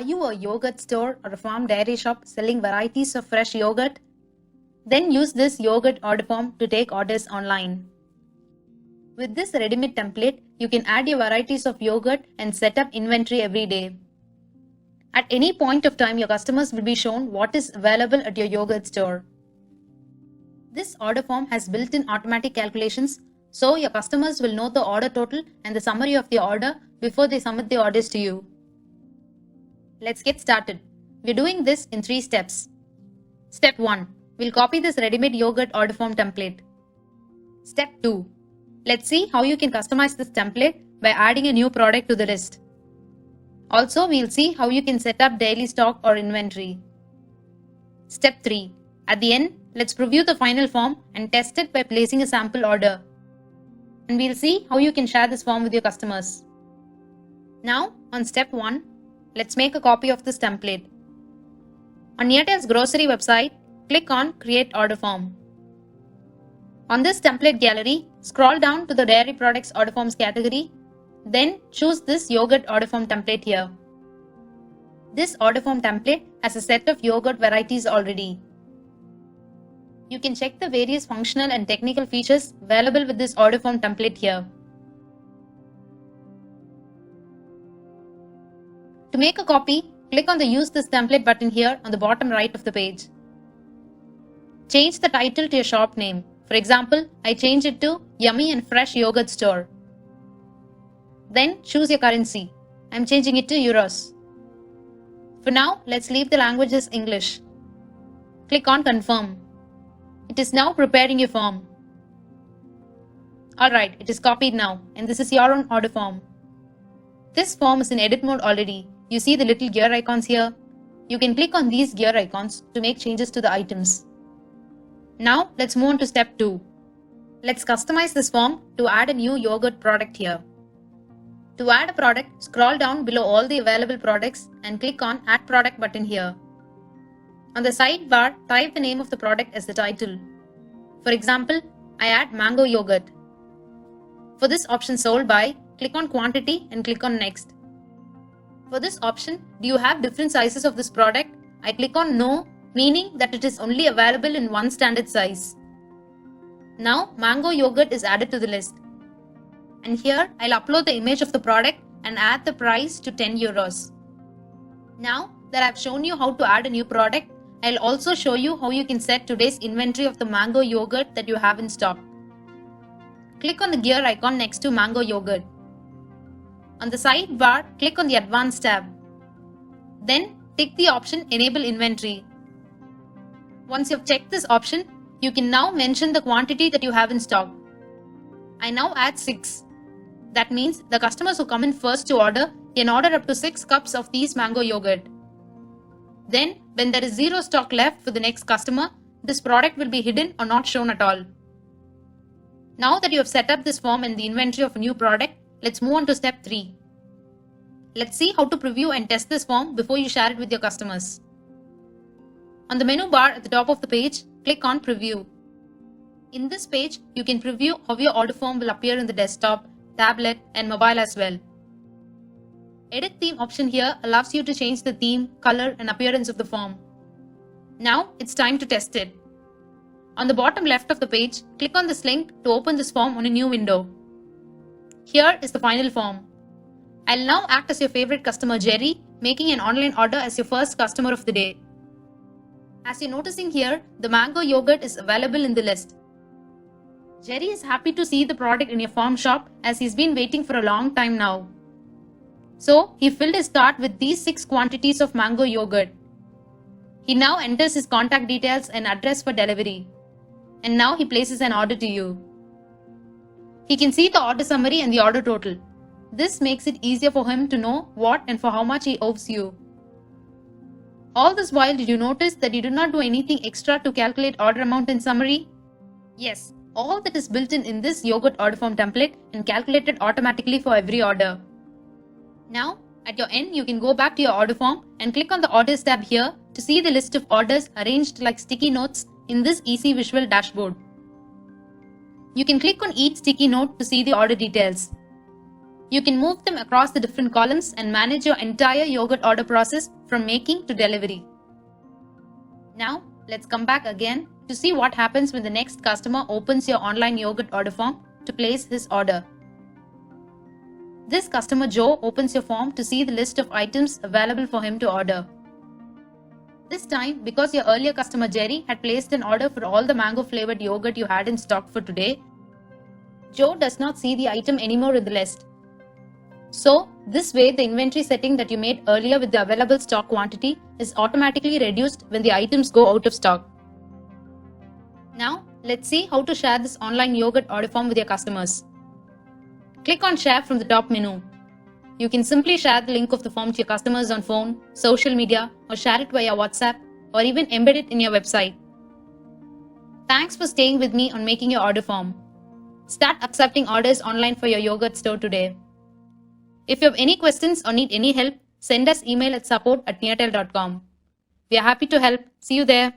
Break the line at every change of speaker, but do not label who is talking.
Are you a yogurt store or a farm dairy shop selling varieties of fresh yogurt? Then use this yogurt order form to take orders online. With this ready-made template, you can add your varieties of yogurt and set up inventory every day. At any point of time, your customers will be shown what is available at your yogurt store. This order form has built-in automatic calculations, so your customers will know the order total and the summary of the order before they submit the orders to you. Let's get started. We're doing this in 3 steps. Step 1. We'll copy this ready-made yogurt order form template. Step 2. Let's see how you can customize this template by adding a new product to the list. Also, we'll see how you can set up daily stock or inventory. Step 3. At the end, let's preview the final form and test it by placing a sample order. And we'll see how you can share this form with your customers. Now, on step 1, let's make a copy of this template. On Airtel's grocery website, click on Create Order Form. On this template gallery, scroll down to the Dairy Products Order Forms category. Then choose this Yogurt Order Form template here. This order form template has a set of yogurt varieties already. You can check the various functional and technical features available with this order form template here. To make a copy, click on the Use this template button here on the bottom right of the page. Change the title to your shop name. For example, I change it to Yummy and Fresh Yogurt Store. Then choose your currency. I'm changing it to Euros. For now, let's leave the language as English. Click on Confirm. It is now preparing your form. Alright, it is copied now, and this is your own order form. This form is in edit mode already. You see the little gear icons here? You can click on these gear icons to make changes to the items. Now, let's move on to step 2. Let's customize this form to add a new yogurt product here. To add a product, scroll down below all the available products and click on Add Product button here. On the sidebar, type the name of the product as the title. For example, I add mango yogurt. For this option sold by, click on Quantity and click on Next. For this option, do you have different sizes of this product? I click on No, meaning that it is only available in one standard size. Now, mango yogurt is added to the list. And here, I'll upload the image of the product and add the price to 10 euros. Now that I've shown you how to add a new product, I'll also show you how you can set today's inventory of the mango yogurt that you have in stock. Click on the gear icon next to mango yogurt. On the sidebar, click on the Advanced tab. Then, tick the option Enable Inventory. Once you've checked this option, you can now mention the quantity that you have in stock. I now add 6. That means the customers who come in first to order can order up to 6 cups of these mango yogurt. Then, when there is 0 stock left for the next customer, this product will be hidden or not shown at all. Now that you have set up this form and the inventory of a new product, let's move on to step 3. Let's see how to preview and test this form before you share it with your customers. On the menu bar at the top of the page, click on Preview. In this page, you can preview how your order form will appear in the desktop, tablet, and mobile as well. Edit Theme option here allows you to change the theme, color, and appearance of the form. Now, it's time to test it. On the bottom left of the page, click on this link to open this form on a new window. Here is the final form. I'll now act as your favorite customer Jerry, making an online order as your first customer of the day. As you're noticing here, the mango yogurt is available in the list. Jerry is happy to see the product in your farm shop as he's been waiting for a long time now. So, he filled his cart with these 6 quantities of mango yogurt. He now enters his contact details and address for delivery. And now he places an order to you. He can see the order summary and the order total. This makes it easier for him to know what and for how much he owes you. All this while, did you notice that you did not do anything extra to calculate order amount and summary? Yes, all that is built in this yogurt order form template and calculated automatically for every order. Now, at your end, you can go back to your order form and click on the Orders tab here to see the list of orders arranged like sticky notes in this easy visual dashboard. You can click on each sticky note to see the order details. You can move them across the different columns and manage your entire yogurt order process from making to delivery. Now, let's come back again to see what happens when the next customer opens your online yogurt order form to place his order. This customer Joe opens your form to see the list of items available for him to order. This time, because your earlier customer Jerry had placed an order for all the mango flavored yogurt you had in stock for today, Joe does not see the item anymore in the list. So, this way the inventory setting that you made earlier with the available stock quantity is automatically reduced when the items go out of stock. Now, let's see how to share this online yogurt order form with your customers. Click on Share from the top menu. You can simply share the link of the form to your customers on phone, social media, or share it via WhatsApp, or even embed it in your website. Thanks for staying with me on making your order form. Start accepting orders online for your yogurt store today. If you have any questions or need any help, send us email at support@neartel.com. We are happy to help. See you there.